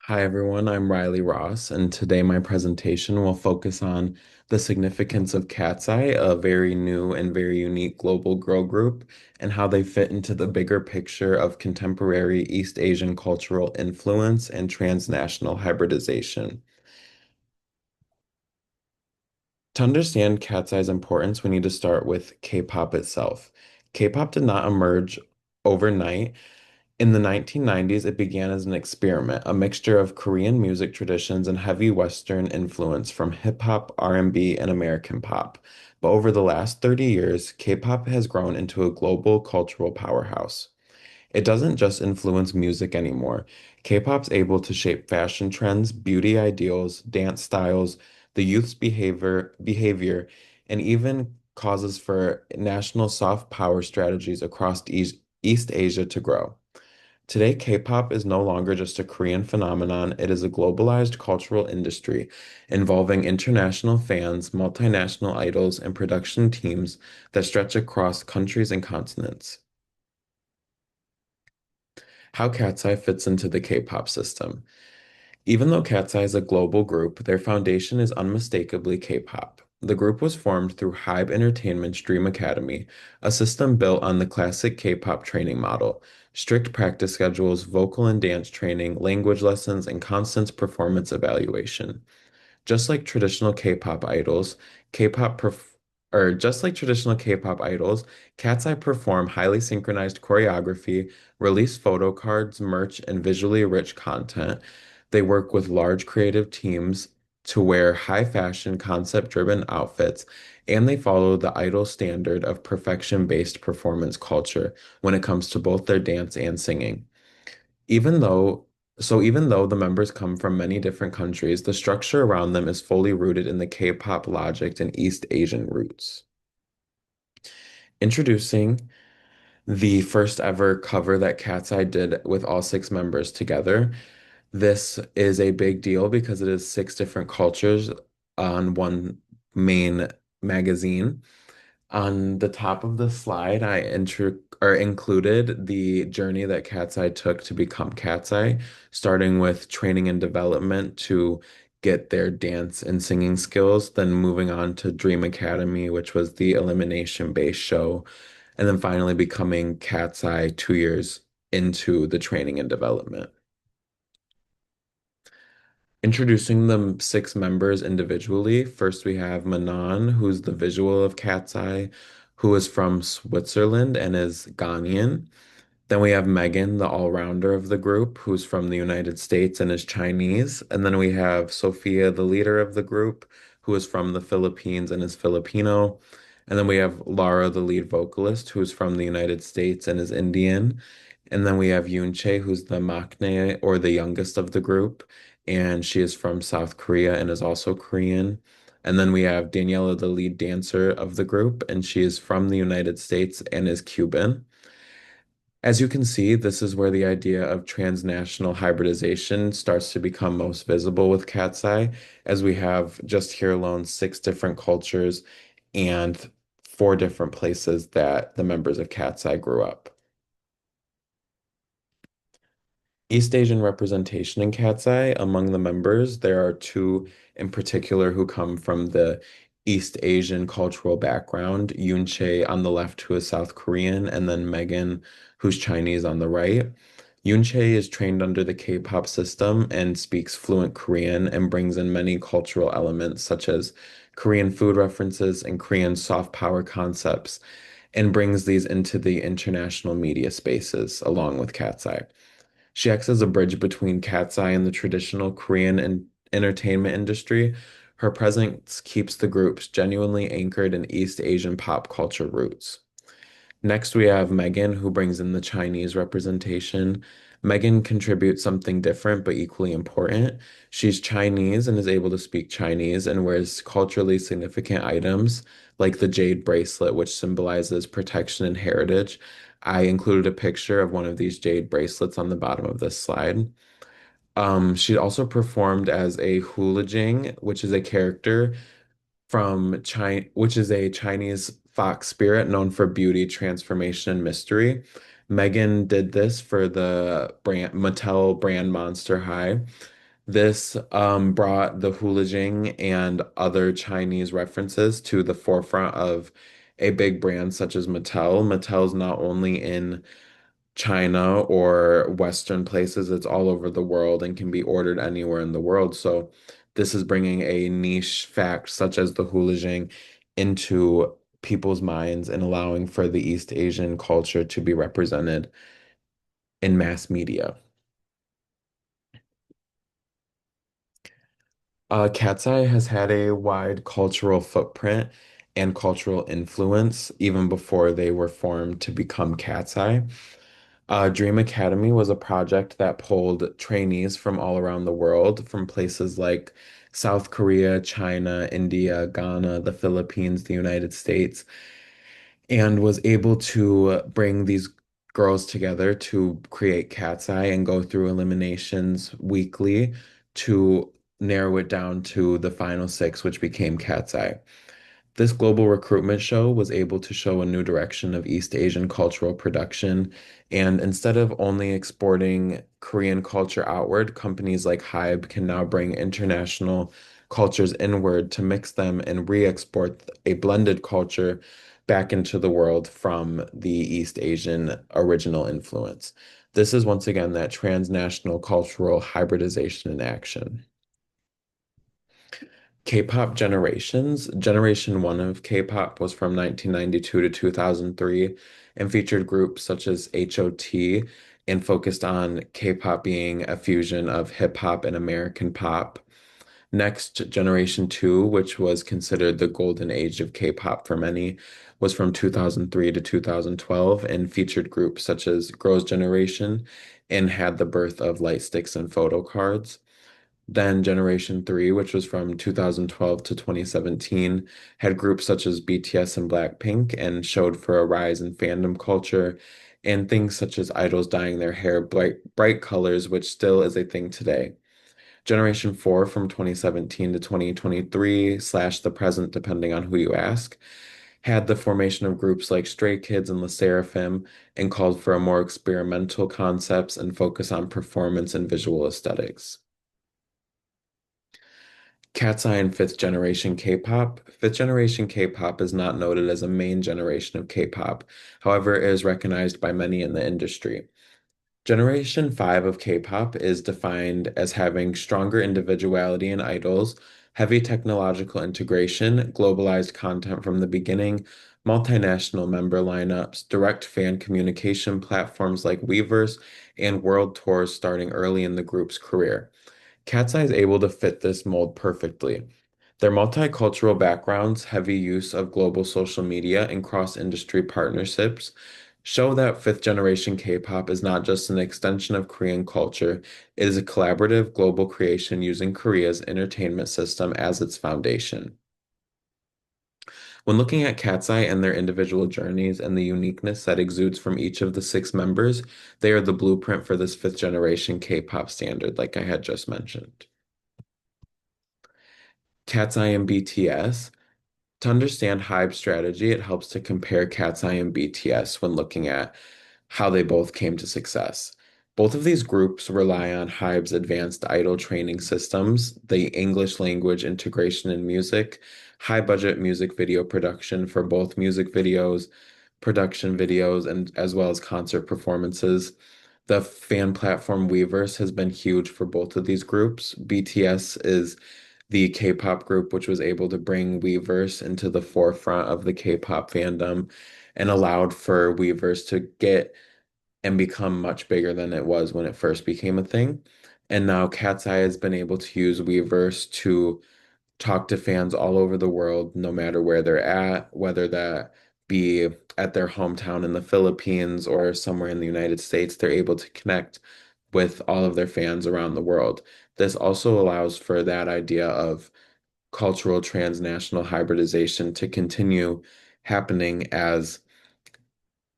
Hi everyone, I'm Riley Ross, and today my presentation will focus on the significance of KATSEYE, a very new and very unique global girl group, and how they fit into the bigger picture of contemporary East Asian cultural influence and transnational hybridization. To understand KATSEYE's importance, we need to start with K-pop itself. K-pop did not emerge overnight. In the 1990s, it began as an experiment, a mixture of Korean music traditions and heavy Western influence from hip hop, R&B, and American pop. But over the last 30 years, K-pop has grown into a global cultural powerhouse. It doesn't just influence music anymore. K-pop's able to shape fashion trends, beauty ideals, dance styles, the youth's behavior, and even causes for national soft power strategies across East Asia to grow. Today, K-pop is no longer just a Korean phenomenon, it is a globalized cultural industry involving international fans, multinational idols, and production teams that stretch across countries and continents. How KATSEYE fits into the K-pop system. Even though KATSEYE is a global group, their foundation is unmistakably K-pop. The group was formed through HYBE Entertainment's Dream Academy, a system built on the classic K-pop training model: strict practice schedules, vocal and dance training, language lessons, and constant performance evaluation. Just like traditional K-pop idols, K-pop perf or just like traditional K-pop idols, KATSEYE perform highly synchronized choreography, release photo cards, merch, and visually rich content. They work with large creative teams to wear high fashion, concept-driven outfits, and they follow the idol standard of perfection-based performance culture when it comes to both their dance and singing. Even though, even though the members come from many different countries, the structure around them is fully rooted in the K-pop logic and East Asian roots. Introducing the first ever cover that KATSEYE did with all six members together. This is a big deal because it is six different cultures on one main magazine. On the top of the slide, I included the journey that KATSEYE took to become KATSEYE, starting with training and development to get their dance and singing skills, then moving on to Dream Academy, which was the elimination-based show, and then finally becoming KATSEYE 2 years into the training and development. Introducing the six members individually. First, we have Manon, who's the visual of KATSEYE, who is from Switzerland and is Ghanaian. Then we have Megan, the all-rounder of the group, who's from the United States and is Chinese. And then we have Sophia, the leader of the group, who is from the Philippines and is Filipino. And then we have Lara, the lead vocalist, who is from the United States and is Indian. And then we have Yoonchae, who's the maknae or the youngest of the group, and she is from South Korea and is also Korean. And then we have Daniela, the lead dancer of the group, and she is from the United States and is Cuban. As you can see, this is where the idea of transnational hybridization starts to become most visible with KATSEYE, as we have just here alone six different cultures and four different places that the members of KATSEYE grew up. East Asian representation in KATSEYE. Among the members, there are two in particular who come from the East Asian cultural background. Yoonchae on the left, who is South Korean, and then Megan, who's Chinese on the right. Yoonchae is trained under the K-pop system and speaks fluent Korean and brings in many cultural elements such as Korean food references and Korean soft power concepts and brings these into the international media spaces along with KATSEYE. She acts as a bridge between KATSEYE and the traditional Korean entertainment industry. Her presence keeps the groups genuinely anchored in East Asian pop culture roots. Next, we have Megan, who brings in the Chinese representation. Megan contributes something different but equally important. She's Chinese and is able to speak Chinese and wears culturally significant items like the jade bracelet, which symbolizes protection and heritage. I included a picture of one of these jade bracelets on the bottom of this slide. She also performed as a Hulajing, which is a character from China, which is a Chinese fox spirit known for beauty, transformation, and mystery. Megan did this for the brand Mattel brand Monster High. This brought the Hoolajing and other Chinese references to the forefront of a big brand such as Mattel. Mattel's not only in China or Western places, it's all over the world and can be ordered anywhere in the world. So this is bringing a niche fact such as the Hoolajing into people's minds and allowing for the East Asian culture to be represented in mass media. KATSEYE has had a wide cultural footprint and cultural influence even before they were formed to become KATSEYE. Dream Academy was a project that pulled trainees from all around the world, from places like South Korea, China, India, Ghana, the Philippines, the United States, and was able to bring these girls together to create Cat's Eye and go through eliminations weekly to narrow it down to the final six, which became Cat's Eye. This global recruitment show was able to show a new direction of East Asian cultural production. And instead of only exporting Korean culture outward, companies like HYBE can now bring international cultures inward to mix them and re-export a blended culture back into the world from the East Asian original influence. This is once again that transnational cultural hybridization in action. K-pop generations. Generation one of K-pop was from 1992 to 2003 and featured groups such as HOT and focused on K-pop being a fusion of hip hop and American pop. Next, Generation 2, which was considered the golden age of K-pop for many, was from 2003 to 2012 and featured groups such as Girls' Generation and had the birth of light sticks and photo cards. Then Generation 3, which was from 2012 to 2017, had groups such as BTS and Blackpink and showed for a rise in fandom culture and things such as idols dyeing their hair bright colors, which still is a thing today. Generation 4 from 2017 to 2023 slash the present, depending on who you ask, had the formation of groups like Stray Kids and LE SSERAFIM and called for a more experimental concepts and focus on performance and visual aesthetics. Cat's Eye and fifth generation K-pop. Fifth generation K-pop is not noted as a main generation of K-pop. However, it is recognized by many in the industry. Generation 5 of K-pop is defined as having stronger individuality in idols, heavy technological integration, globalized content from the beginning, multinational member lineups, direct fan communication platforms like Weverse, and world tours starting early in the group's career. Cat's Eye is able to fit this mold perfectly. Their multicultural backgrounds, heavy use of global social media, and cross-industry partnerships show that fifth generation K-pop is not just an extension of Korean culture, it is a collaborative global creation using Korea's entertainment system as its foundation. When looking at Cat's Eye and their individual journeys and the uniqueness that exudes from each of the six members, they are the blueprint for this fifth generation K-pop standard, like I had just mentioned. Cat's Eye and BTS. To understand HYBE's strategy, it helps to compare Cat's Eye and BTS when looking at how they both came to success. Both of these groups rely on HYBE's advanced idol training systems, the English language integration in music, high budget music video production for both music videos, production videos, and as well as concert performances. The fan platform Weverse has been huge for both of these groups. BTS is the K-pop group which was able to bring Weverse into the forefront of the K-pop fandom and allowed for Weverse to get and become much bigger than it was when it first became a thing. And now Cat's Eye has been able to use Weverse to talk to fans all over the world, no matter where they're at, whether that be at their hometown in the Philippines or somewhere in the United States, they're able to connect with all of their fans around the world. This also allows for that idea of cultural transnational hybridization to continue happening as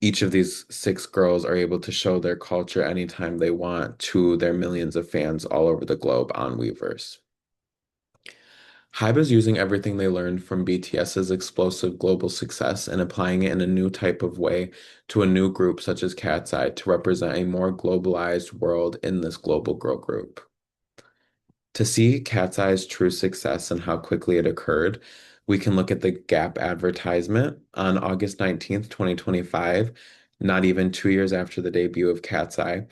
each of these six girls are able to show their culture anytime they want to their millions of fans all over the globe on Weverse. Hybe is using everything they learned from BTS's explosive global success and applying it in a new type of way to a new group such as Cat's Eye to represent a more globalized world in this global girl group. To see Cat's Eye's true success and how quickly it occurred, we can look at the Gap advertisement on August 19th, 2025, not even 2 years after the debut of Cat's Eye.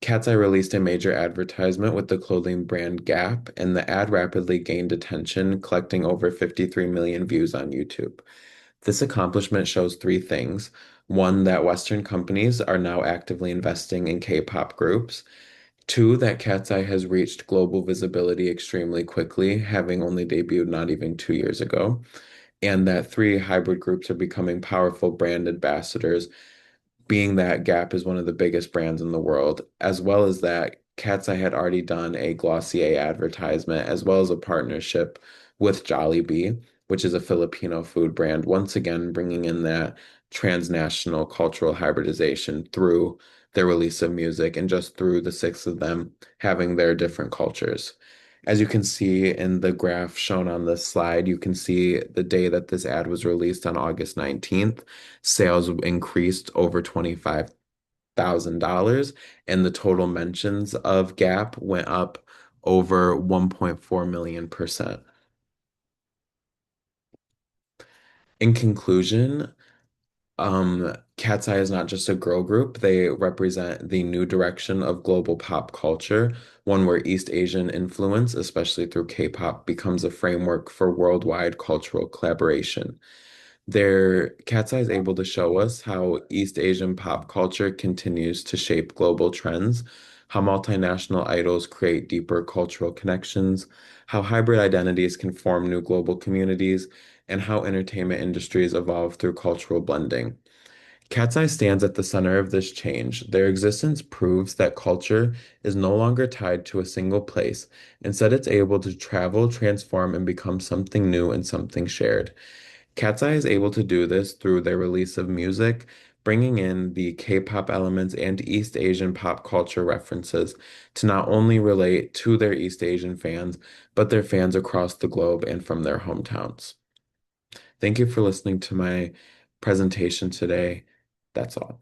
Cat's Eye released a major advertisement with the clothing brand Gap, and the ad rapidly gained attention, collecting over 53 million views on YouTube. This accomplishment shows three things. One, that Western companies are now actively investing in K-pop groups. Two, that Cat's Eye has reached global visibility extremely quickly, having only debuted not even 2 years ago. And that three, hybrid groups are becoming powerful brand ambassadors, being that Gap is one of the biggest brands in the world, as well as that Cat's Eye had already done a Glossier advertisement, as well as a partnership with Jollibee, which is a Filipino food brand, once again bringing in that transnational cultural hybridization through their release of music and just through the six of them having their different cultures. As you can see in the graph shown on this slide, you can see the day that this ad was released on August 19th, sales increased over $25,000, and the total mentions of Gap went up over 1.4 million%. In conclusion, Cat's Eye is not just a girl group. They represent the new direction of global pop culture, one where East Asian influence, especially through K-pop, becomes a framework for worldwide cultural collaboration. Their Cat's Eye is able to show us how East Asian pop culture continues to shape global trends, how multinational idols create deeper cultural connections, how hybrid identities can form new global communities, and how entertainment industries evolve through cultural blending. Cat's Eye stands at the center of this change. Their existence proves that culture is no longer tied to a single place. Instead, it's able to travel, transform, and become something new and something shared. Cat's Eye is able to do this through their release of music, bringing in the K-pop elements and East Asian pop culture references to not only relate to their East Asian fans, but their fans across the globe and from their hometowns. Thank you for listening to my presentation today. That's all.